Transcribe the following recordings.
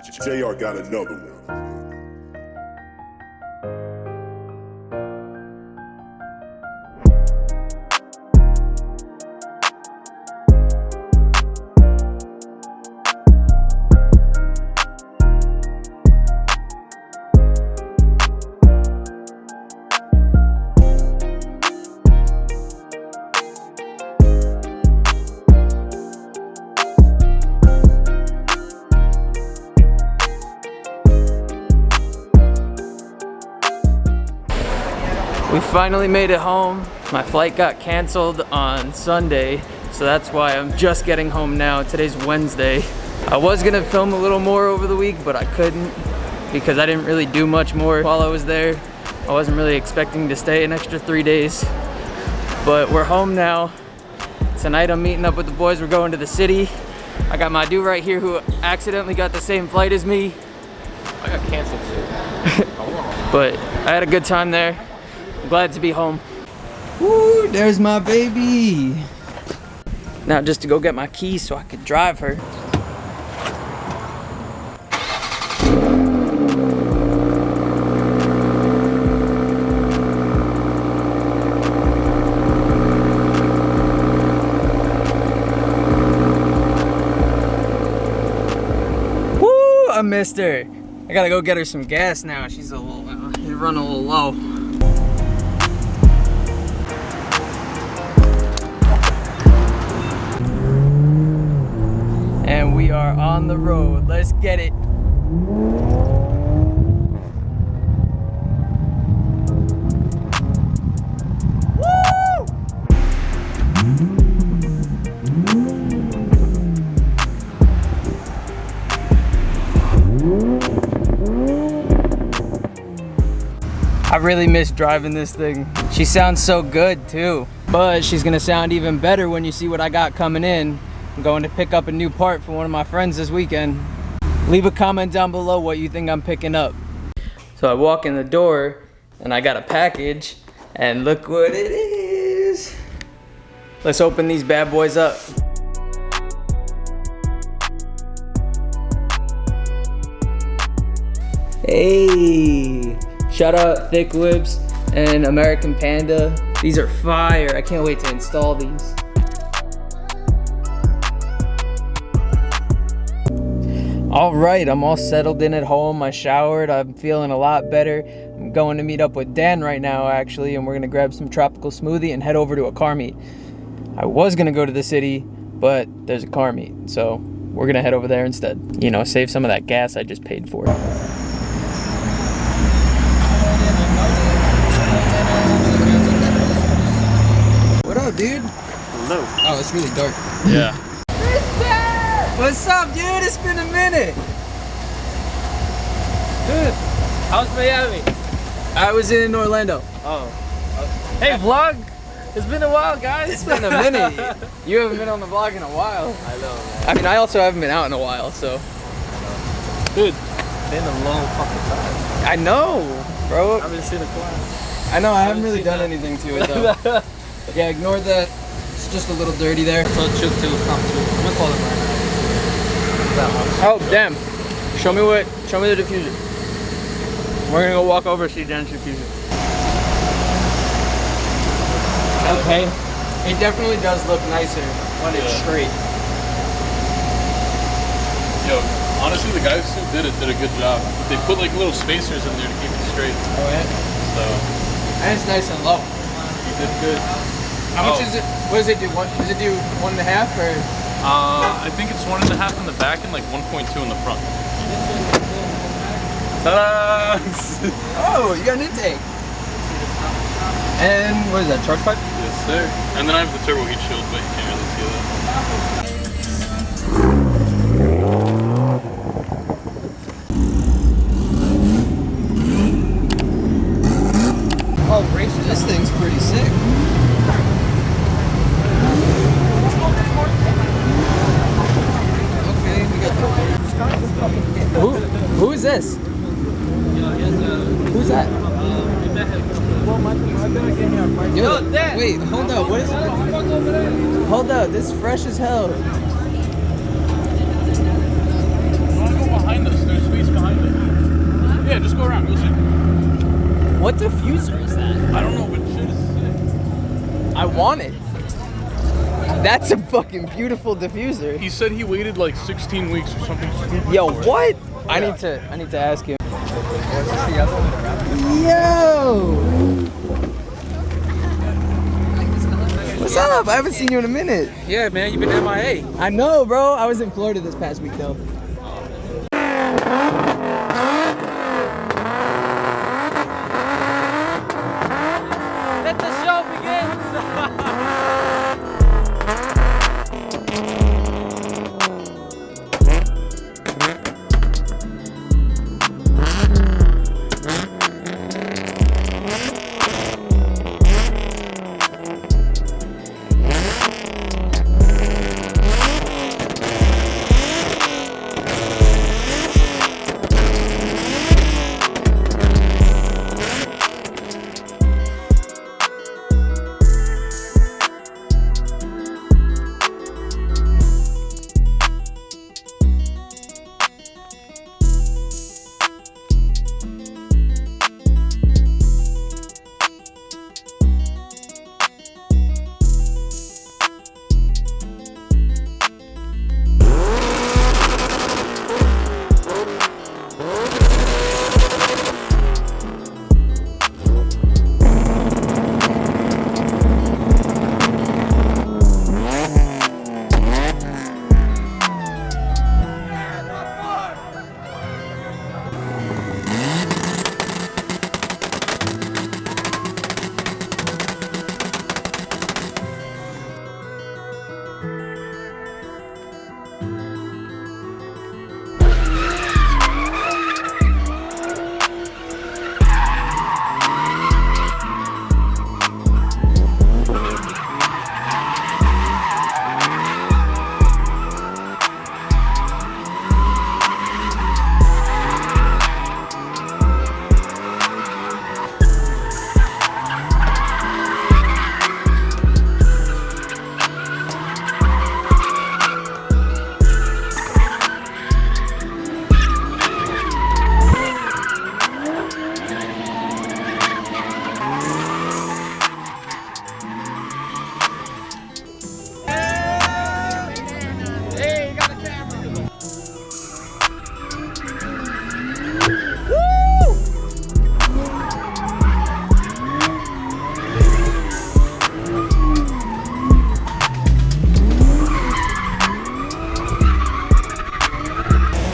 JR got another one. We finally made it home. My flight got canceled on Sunday, so that's why I'm just getting home now. Today's Wednesday. I was gonna film a little more over the week, but I couldn't because I didn't really do much more while I was there. I wasn't really expecting to stay an extra 3 days, but we're home now. Tonight I'm meeting up with the boys. We're going to the city. I got my dude right here who accidentally got the same flight as me. I got canceled too. But I had a good time there. Glad to be home. Woo, there's my baby. Now just to go get my keys so I could drive her. Woo, I missed her. I gotta go get her some gas now. She's a little, running a little low. And we are on the road. Let's get it. Woo! I really miss driving this thing. She sounds so good too. But she's gonna sound even better when you see what I got coming in. I'm going to pick up a new part for one of my friends this weekend. Leave a comment down below what you think I'm picking up. So I walk in the door and I got a package and look what it is. Let's open these bad boys up. Hey, shout out ThicWhips and American Panda. These are fire. I can't wait to install these. All right, I'm all settled in at home. I showered, I'm feeling a lot better. I'm going to meet up with Dan right now actually, and we're gonna grab some tropical smoothie and head over to a car meet. I was gonna go to the city, but there's a car meet, so we're gonna head over there instead. You know, save some of that gas I just paid for. What up, dude? Hello. Oh, it's really dark. Yeah. What's up, dude? It's been a minute. Good. How's Miami? I was in Orlando. Oh. Hey, vlog. It's been a while, guys. It's been a minute. You haven't been on the vlog in a while. I know, man. I mean, I also haven't been out in a while, so. Dude, been a long fucking time. I know, bro. I haven't seen a class. I know, I haven't really done anything to it, though. Yeah, ignore that. It's just a little dirty there. So chill till come to. I'm gonna call it right now. Oh, damn. Show me the diffuser. We're gonna go walk over and see Dan's diffuser. Okay. It definitely does look nicer when it's straight. Yo, honestly, the guys who did it did a good job. They put like little spacers in there to keep it straight. Oh, yeah? So, And it's nice and low. you did good. How much is it? What does it do? Does it do 1.5 or? I think it's 1.5 in the back and like 1.2 in the front. Ta-da! Oh, you got an intake. And what is that, charge pipe? Yes, sir. And then I have the turbo heat shield, but you can't really see that. Oh, racer, this thing's pretty sick. Okay, we got the... Who is this? Who's that? Yo, wait, hold up, what is it? Hold up, this is fresh as hell. You wanna go behind us? There's just behind it. Yeah, just go around. You'll see. What diffuser is that? I don't know, but shit is sick. I want it. That's a fucking beautiful diffuser. He said he waited like 16 weeks or something stupid. Yo, what? I need to ask him. Yo! What's up? I haven't seen you in a minute. Yeah, man, you've been MIA. I know, bro. I was in Florida this past week, though. Let the show begin.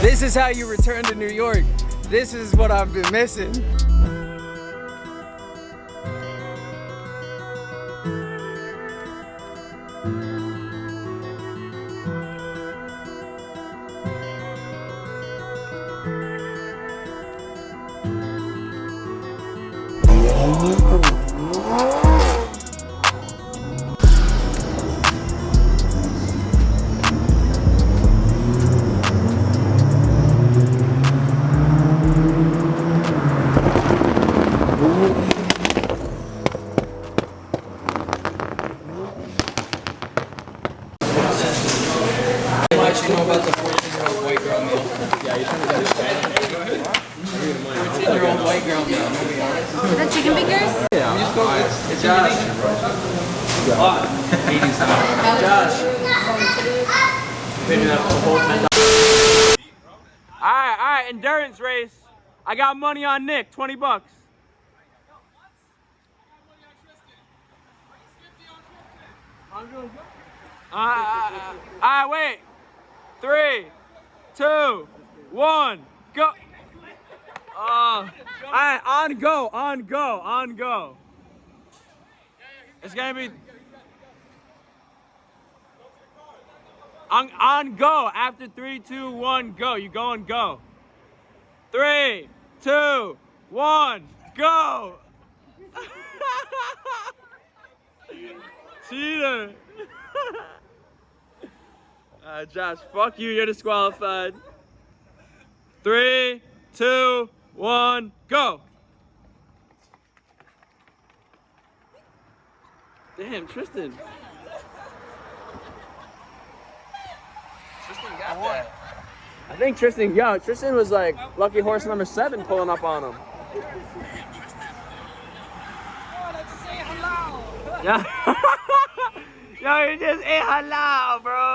This is how you return to New York. This is what I've been missing. You know about the 14-year-old white girl meal? Yeah, you should have 14-year-old white girl meal. Is that chicken fingers? Yeah, just go. It's Josh. Josh. Picking up the whole $10. All right, endurance race. I got money on Nick, 20 bucks. All right, wait. 3, 2, 1, go. All right, on go. It's gonna be on go. After 3, 2, 1, go. You go and go. 3, 2, 1, go. Cheater. Josh, fuck you, you're disqualified. 3, 2, 1, go. Damn, Tristan. Tristan got that. I think Tristan was like lucky horse number 7 pulling up on him. Yeah. Yo, you just ate halal, bro.